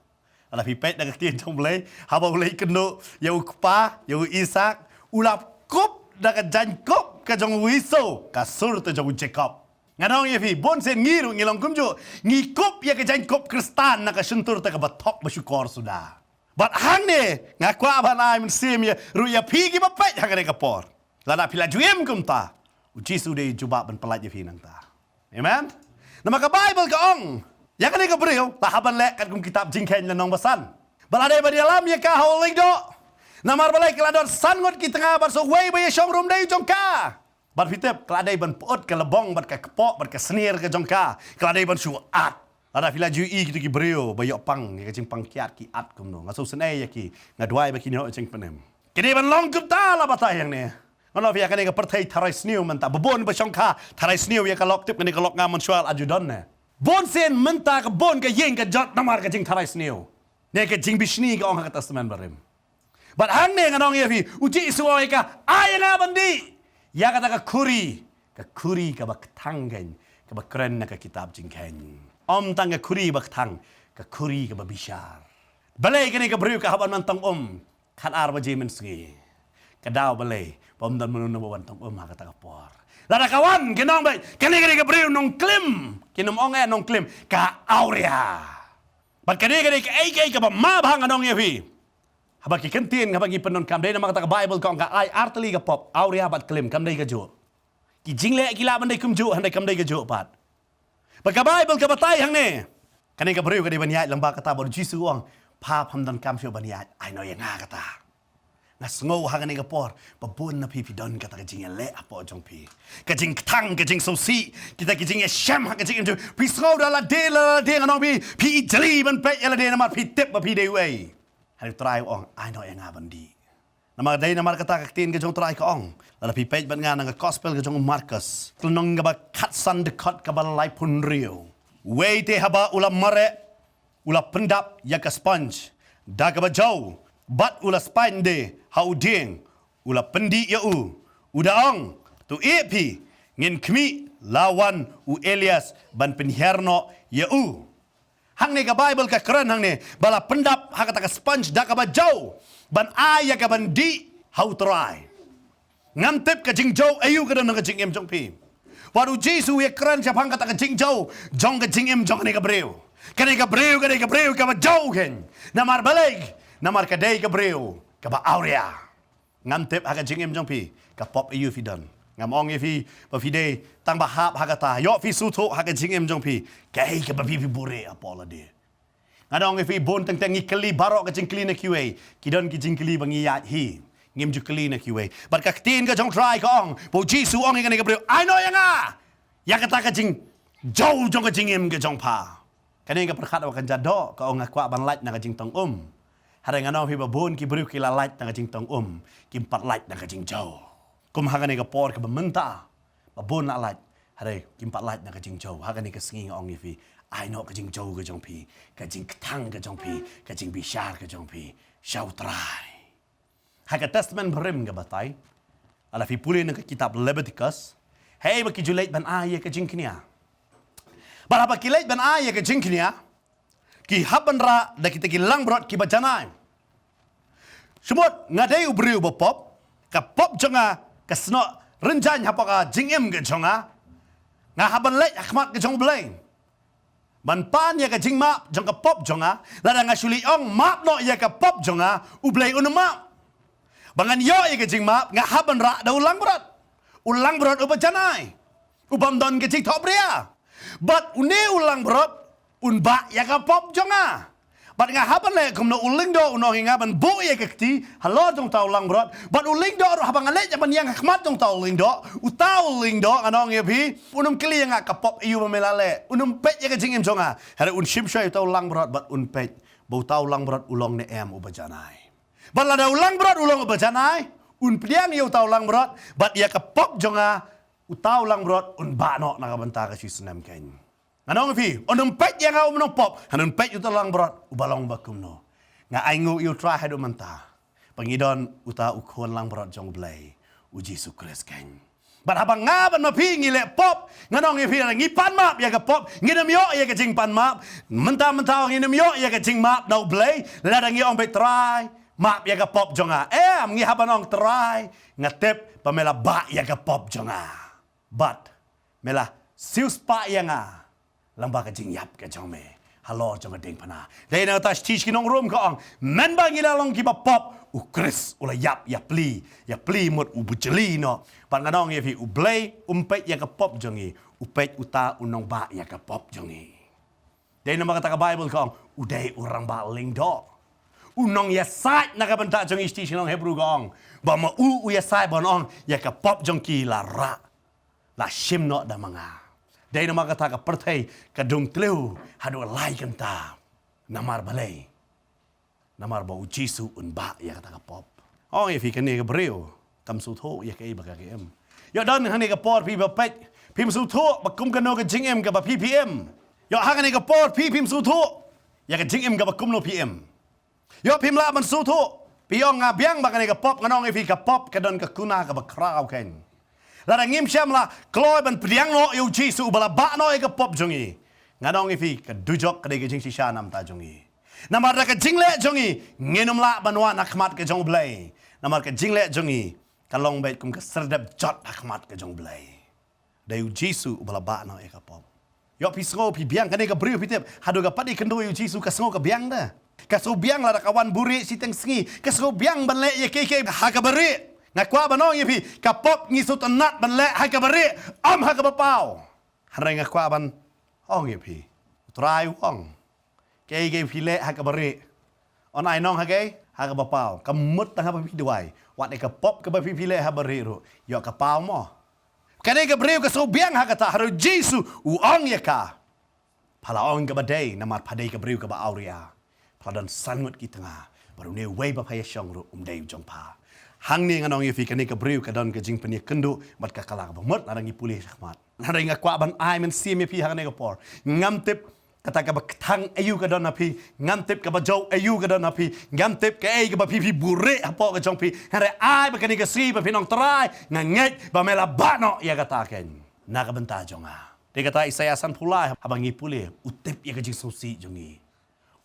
Ala pi pet na kaktin jong blai. Haba ulai kendo ya u pa ya u Isak ulap kup da ka Jakob ka jong wiso ka sur te jong Jakob. Nganong ye fi bon sen ngiru ngilong kumjo ngikup ya ke Jakob Kristan na ka suntur ta ka batok masyukor sudah. Bat hang ne ngakwa banai men Syiem ya ru ya pigi bapet hang ka por. Lada pila juem kum ta. Jisu de juba ban pelat ye fi nang ta. Amen. Nama ka Bible ka ong. Ya kan ka breu ta haban lek kat kum kitab Jingkhein la nong basan. Balade ba dalam ya ka holing do. Namar balai keladon sangot ki tengah bar so wei ba ye shong rum dei jong ka. Bat fitep keladai ban pot ke lebong bat ke kepok bat ke senir ke jongka keladai ban suat ada fila jui gitu ki breo bayok pang ke jing pangkiat ki at kum no ngaso senai ya ki ngadwai ba ki no jing penem kini ban long kum ta la batay yang ne ngono fi akane ke perthai tharai sniu man ta bobon ba jongka tharai sniu ya ka lok tip kini ka lok ngamon sual ajudan ne bon sen menta ke bon ke yeng ke jot namar ke jing tharai sniu ne ke jing bisni ke ong ka testament barim bat hang ne nganong ye fi uji suai ka ayanga bandi ya kata ka kuri ka baktanggen ka bakren na ka kitab Jingkhein. Om tang ka kuri baktang ka kuri ka babishar. Balay kani ka briu ka haban man tang kan arba jemen Sngi. Ka daw balay pom dan menun na tang ha kata ka por. Lada kawan kinong bay kani ka briu Nongkhryiem kinom ong Nongkhryiem ka aurea. Bat kani ka ay ka ba mabhang anong yefi. Habang kikentin, habang ipenon kam, day na mga taga-Bible ko, ang ay artali ka pop, aurea bat klim, kam day ka jo. Ki jingle, kilaban day kumjo, handay kam day ka jo pat. Pagka-Bible ka batay, hang ne. Kanay ka bariw ka day banyay, lang ba katabo, Jisu ang, pap hamdan kam siyo banyay, ay no yung nga kata. Nasngo hangan ka por, pabun na pipidon ka taga jingle le apo jong pi. Kajing tang, kajing sosi, kita kajing Syiem, kajing jo, pisngo dala de anong pi jali ban pe yala de namat pi tip ba pi de way. Hari Trai ong, ay no yang abandi. Nama day namar kata kaktin ke jong Trai ka ong. Lala pi page ban nga nga gospel ke jong Markos. Tulnong nga ba katsan dekot ka ba lai pun rio. Way te haba ula mare, ula pendap ya ka sponge. Da ka ba jaw, bat ula spinde, hau ding, ula pendi ya u. Uda ong, tu epi, ngin kmi, lawan u Elias ban penherno ya u. Hang ne ka Bible ka keren hang ne bala pendap ha kata ka sponge da ka ba jaw ban aya ka ban di how try ngam tip ka jing jaw ayu ka dan ka jing em jong pi waru Jisu ye keren siap hang kata ka jing jaw jong ka jing em jong ne ka breu ka breu ka ba jaw ken namar baleg namar ka day ka breu ka ba aurea ngam tip ha ka jing em jong pi ka pop ayu fi dan ngam ong ye fi ba fi day tang ba hap hakata yo fi su tho ha ka jing em jong pi kai ka ba fi bure apola de ngadong ye fi bon tang tang ikli barok ka jing kli na kiwe kidon ki jing kli bangi yat hi ngim ju kli na kiwe bat ka tin ka jong Trai ka ong bo Jisu ong ngai ka bro ai no yang a ya kata ka jing jau jong ka jing em ka jong pa kani ka perkhat wa kan jado ka ong akwa ban lait na ka jing tong hare nganong fi ba bon ki bro ki la lait na ka jing tong ki pat lait na ka jing jau kum hagani ka por ka bementa babon na lait hare kimpat lait na ka jing jau hagani ka Sngi ong ifi ai no ka jing jau ka jong pi ka jing tang ka jong pi ka jing bishar ka jong pi shau Trai haga testament brim ka batay ala fi puli na ka kitab Lebitikos hey ba ki julait ban aya ka Jingkhein bala ba kilait ban aya ka Jingkhein ki haban ra da kita ki lang brot ki bajanai semut ngadai ubriu bopop ka pop jonga kasno renjan hapa ka jingem ke jonga nga haban lek akmat ke jong bleng ban pan ya ka jingma jong ka pop jonga lada nga suli ong map no ya ka pop jonga ublei unma bangan yo ya ka jingma nga haban ra da ulang brot ubajanai ubam don ke jing top ria But une ulang berot unba ya ka pop jonga. But nga haban le kum no uling do uno hinga ban bo ya kti halo jong tau lang berot. But uling do habang ale jaban yang khmat jong tau uling do utau uling do anong ye pi unum kli nga ka pop iu melale unum pet ya ka jingim jonga. Hare un shim shai tau lang berot but un pet bo tau lang berot ulong ne em ubajanai. But lada ulang berot ulong ubajanai un pliang yu tau lang berot but ya ka pop jonga utau lang berot un ba no nakabanta ka si senam kain. Anong fi onum pet yang au menong pop hanun pet utau lang berot ubalong bakum no. Nga aingu yu try hadu manta. Pangidon uta ukon lang berot jong blay u Jisu Kris kain. But habang ngaban mapi ngile pop nganong fi ngi pan map ya ka pop nginem yo ya ka jing pan map menta nginem yo ya ka jing map no blay lada ngi ong be try map ya ka pop jonga ngi habanong try ngatep pamela ba ya ka pop jonga. But mela sius pa yanga lamba ka jing yap ka jong me halo jong ding pana dei na tas teach kinong room ka ong men ba ngila long ki ba pop u Kris ula yap ya pli mot u bujeli no pan nganong ye fi u blay umpet ya ka pop jongi upet uta unong ba ya ka pop jongi dei na makata ka Bible ka ong udai urang ba ling do unong ya sai na ka banta jong teach kinong Hebru ka ong ba ma u ya sai bon ong ya ka pop jong ki la ra la shim no da mga. Dahil nama kata ka pertai ka dung tlew hadu lai kanta namar balay. Namar ba Jisu un ba ya kata ka pop. Oh ye fi kan ne ka breu kam su tho ya kai ba ka em. Yo dan han ne ka por pi ba pet pim su tho ba kum ka no ka jing em ka ba ppm. Yo ha ka ne ka por pi pim su tho ya ka jing em ka ba kum no pm. Yo pim la man su tho pi ong nga biang ba ka ne ka pop nganong ye fi ka pop ka don ka kuna ka ba kraw ken. Lara ngim syam la kloy ban priang no yu Jisu bala ba no e ka pop jongi nganong ifi ka dujok ka de jing si sha nam ta jongi namar ka jingle jongi ngenum la banwa nakmat ka jong blay namar ka jingle jongi ka long bet kum ka serdap jot nakmat ka jong blay de yu Jisu bala ba no e ka pop yo pi ngo pi biang ka ne ka briu pi tep hadu ka padi kendo yu Jisu ka ngo ka biang da ka so biang la kawan buri si teng sngi ka so biang ban le ye ke ha ka bari ngakwa banong yepi kapop ngisut nat ban le ha ka bari am ha ka bapau harai ngakwa ban ong yepi trai wong ke pi le ha ka bari on ai nong ha ka bapau kamut ta ha pi duai wat e ka pop ka pi le ha bari ro yo ka pau mo kane ka breu ka so biang ha ka ta haru Jisu u ong ye ka pala ong ka badai namar padai ka breu ka ba auria pala dan sangut ki tengah baru ne wei ba phaya shong ro dei jong pa hang ni nganong yefi kane ka breu ka don ka jing penia kendo mat ka kala ka mot arangi pulih rahmat arangi kwa ban ai men Syiem yefi hang ne ka por ngam tip kata ka baktang ayu ka don api ngam tip ka bajau ayu ka don api ngam tip ka ai ka ba pi bure apo ka jong pi hare ai ba kane ka si ba pinong trai nganget ba mela bano ya kata ken na ka benta jonga de kata Isaya san pulai abang ngi pulih utip ya ka jing sosi jongi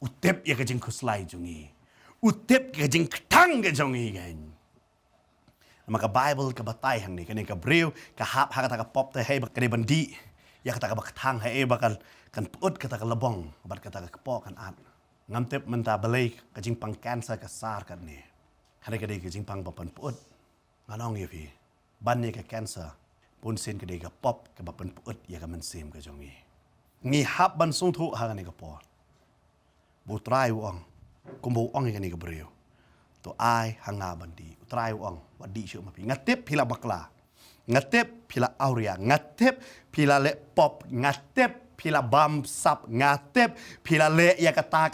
utip ya ka jing kuslai jongi utip ka jing tang ka jongi ken maka Bible ka batay hang ni kani ka breu ka hap ha ka pop te hey bakani bandi ya kata ka baktang hey bakal kan put kata ka labong bat kata ka po kan at ngam tep menta balay ka jing pang cancer ka sar kan ni hari ka ka jing pang papan put nganong ye fi ban ni ka cancer pun sin ka ka pop ka papan put ya ka man sim ka jongi ngi hap ban sung thu ha ni ka po bu trai wong kumbu ong ni ka breu to ai hanga bandi trai wong wadi syu mapi ngatep pila bakla ngatep pila auria ngatep pila le pop ngatep pila bam sap ngatep pila le ya kata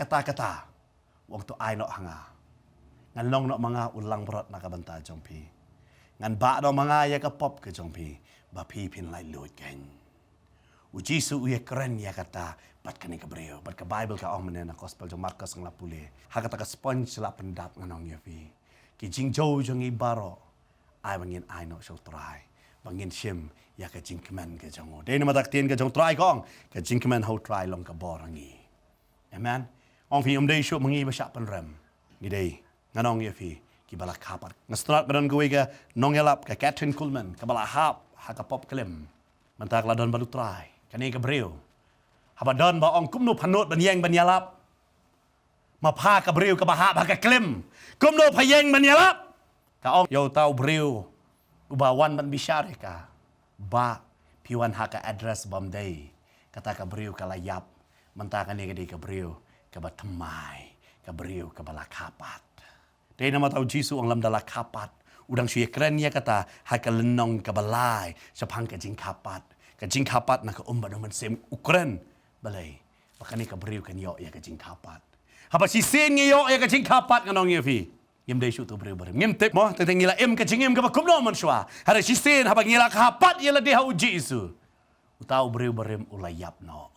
wong to ai no hanga ngan long no mga ulang brot na kabanta jongpi ngan ba no mga ya ka pop ka jongpi ba pi pin lai lot ken u Jisu u ye keren ya kata bat kani ka breo bat ka Bible ka ong mena gospel jong Markos ang lapule ha kata ka sponge la pendap nganong yefi ki jingjo jong ibaro ai bangin ai no so try bangin Syiem ya ka Jingkhein ka jong de na matak tien ka jong try kong ka Jingkhein ho try long ka borangi amen ong fi de shu mangi ba sha pan rem ni dei nganong yefi ki bala kapat ngastrat badan gowe ka nongelap ka Catherine Kuhlman ka bala hap ha ka pop klem mantak la don balu try kani ka breo habadon ba ong kumno panot ban yeng ban yalap ma pha ka breu ka ba ha ba ka klem kumno phayeng ban yalap ka ong yo tau breu ubawan ban bisyare ka ba piwan ha ka address bam day kata kabriu kalayap, mentaka ni kadi kabriu kabatamai, kabriu kabalakapat. Dia nama tahu Jisu ang lam dala kapat. Udang suya keren ya kata hakalenong kabalai sapang ka jingkapat. Ka jingkapat na ka naman sem ukren balay. Baka ni kabriu kan yo ya ka jingkapat. Hapa si sen yo ya ka jingkapat nganong ya fi. Yem dai shu tu briu barem. Yem tek mo teng ngila em ka jingem ka bakum no man shwa. Hara si sen hapa ngila kapat ya la de hau Jisu. Utau briu barem ulayap no.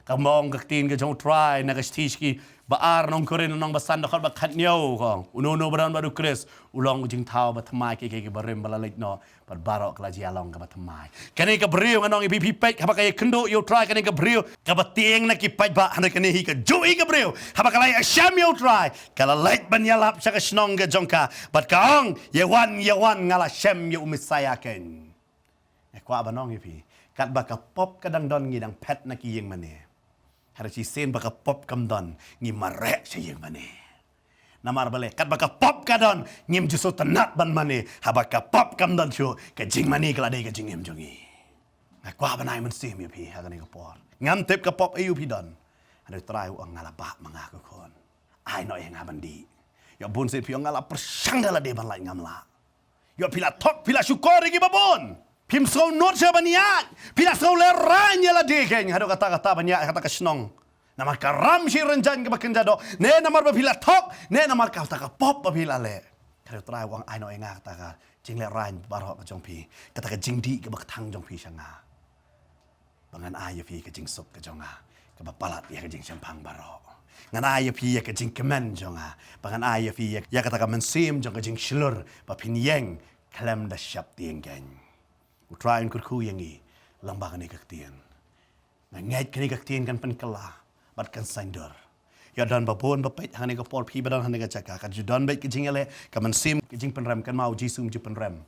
Kamong kaktin ka jong trai na ka stishki baar Nongkhryiem nong basan dakot bakat nyaw kong uno badan baru kris ulong jing tau batamai ke barem balalit no par barok la jialong ka batamai kani ka brio nganong ipi pek haba kay kendo yo try kani ka brio ka batieng na ki pek ba hana kani hi ka jui ka brio haba kalay asyam yo try kala light ban yalap sa ka snong ka jongka bat kaong yawan ngala syam yo umisaya ken kwa banong ipi kat ba ka pop kadang don ngidang pet na ki yeng mane Hari si sen baka pop kamdon ngi marek sa yang mane. Namar balik kat baka pop kadon ngim juso tenat ban mane habaka pop kamdon syo ka jing mane kala dai ka jing em jongi. Na kwa banai man sim yu pi ha ka ni ka por. Ngam tip ka pop ayu pi don. Ada trai ang ngalaba mga ka kon. Ai no yang abandi. Yo bun se pi ang ngala persang dala de ban lai ngam la. Yo pila tok pila syukur gi babon. Pim so not siya banyak. Pila so leranya la degeng. Hado kata-kata banyak kata kesnong. Nama karam si renjan ke bakin jado. Ne namar babila tok. Ne namar kata ka pop babila le. Kado try wang ai no enga kata ka jing le rain barok ka jong pi. Kata ka jing di ke bak tang jong pi syanga. Bangan ai pi ke jing sup ke jonga. Ke bapalat ya ke jing sempang barok. Ngan ai pi ya ke jing kemen jonga. Bangan ai pi ya kata ka mensim jong ke jing shlur bapin yeng klem da syap tieng geng. Trai un kurku yang i lambang ni kaktian. Ngait kini kaktian kan penkela, bat kan sandor. Ya dan babon bapait hang ni ka por pi badan hang ni ka caka kan judan bait kijing ele ka mensim kijing penrem kan mau Jisu ju penrem.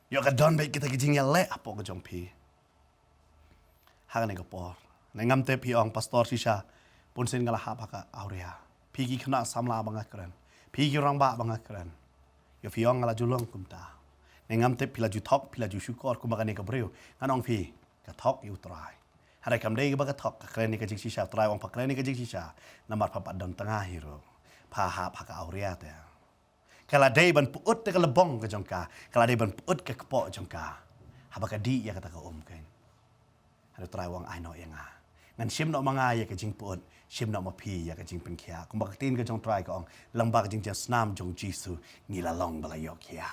Ya ka don bait kita kijing ele apa ka jong pi. Hang ni ka por. Ngam te pi ong pastor sisa pun sen ngala ha ka aurea. Pi ki kena samla bangakran. Pi ki orang ba bangakran. Ya pi ong ngala julong kumta. Ngam te pila ju tok pila ju syukur ku makane ka breu anong pi ka tok yu trai hare kam dei ba ka tok ka kren ni ka jing sisa trai wang pa kren ni ka jing sisa namar pa padam tengah hiro pa ha pa ka aurea te kala dei ban puut te ka lebong ka jongka kala dei ban puut ka kepo jongka ha ba ka di ya kata ka ken hare trai wang ai no yanga ngan sim no manga ya ka jing puut sim no ma pi ya ka jing pen khia ku ba ka tin ka jong trai ka ong lamba ka jing snam jong Jisu ngila long bala yok khia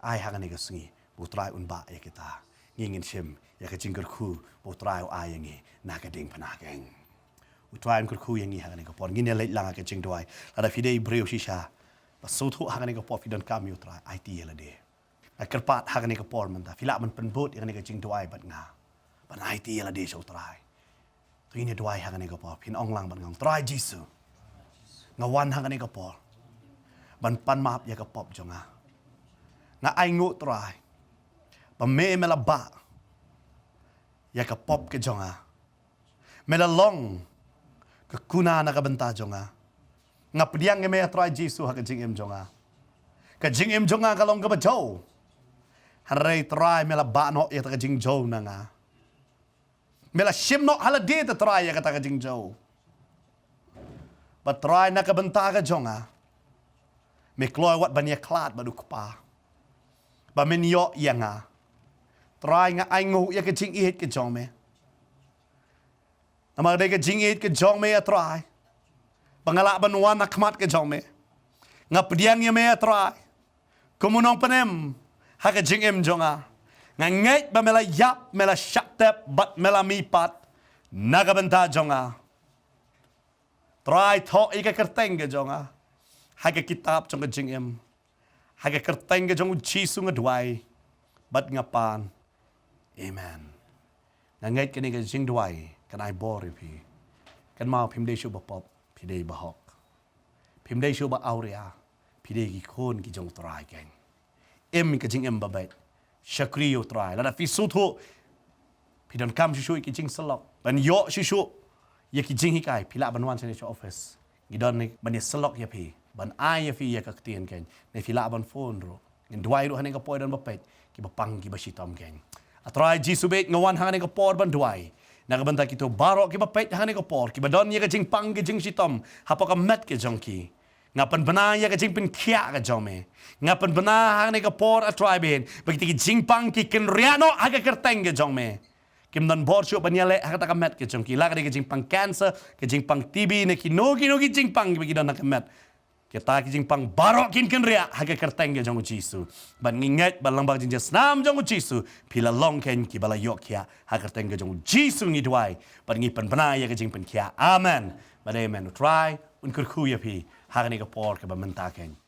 ai hagan ni Sngi putrai unba ya kita ngingin sim ya ka jingker khu putrai ai yangi na ka ding panageng utrai un khu yangi hagan ni ka por ngine leit langa ka jing doi ada fide breu shisha pasuthu hagan ni ka por fidon kam utrai ai ti la de akerpat hagan ni ka por man ta fila man penbot yang ni ka jing doi bat nga ban ai ti la de so trai tu ini doi hagan ni ka por pin ong lang ban ngam trai Jisu ngawan hagan ni ka por ban pan map ya ka pop jonga nga ai ngut trai pa me mela ba ya ka pop ke jonga mela long ka kuna na ka benta jonga nga pdiang me trai Jisu ha ka jing em jonga ka jing em jonga ka long ka ba jo hare trai mela ba no ya ka jing jo na nga mela shim no hala de ta trai ya ka ta jing jo ba trai na ka benta ka jonga me kloi wat ban ya klat ba du pa ba men yo yanga try nga ai ngu ya ke jing it ke jong me nama de ke jing it ke jong me ya try pangala ban wan akmat ke jong me nga pdiang ya me ya try kumunong panem ha ke jing em jonga nga ngait ba mela yap mela shaktep bat mela mipat naga benta jonga try tho ika kerteng ke jonga ha ke kitab jong ke jing em haga kerteng ke jong Jisu ngadwai bat ngapan amen ngait kini ke jing dwai kan ai bor pi kan mau pim de shu ba pop pi de ba hok pim de shu ba aurea pi de ki kon ki jong trai ken em ke jing em ba bai shakri yo trai la fi su thu pi don kam shu ki jing salok ban yo shu ye ki jing hi kai pi la ban wan chen office gidon ni ban salok ya pi ban ai fi ya ka tien ken ne fila ban phone ro ngin dwai ro hanen ka poi dan bapet ki bapang ki basitom ken Trai Jisu bet ngawan hangane ko por banduai. Nagabanta kito barok ki bapet hangane ko por ki badon ye ka jing pang ki jing sitom hapo ka met ki jongki. Ngapan banaya ka jing pin kia ka jome. Ngapan banaya hangane ko por a trai ben bagiti ki jing pang ki kenriano aga kerteng ki jome. Kim dan borsyo banyale hakata ka met ki jongki. Laka ki jing pang cancer ki jing pang TB ne ki no ki jing pang ki bagi don ka met. Kita kijing pang barok kin ria haga kerteng ke jong Jisu. Ban nginget balang bang jinjas nam jong Jisu pila long ken ki bala yok kia haga kerteng ke jong Jisu ni duai. Ban ngi pen benaya ke jing pen kia. Amen. Ban amen. Trai un kurku ya pi haga ni ke por ke ba mentaken.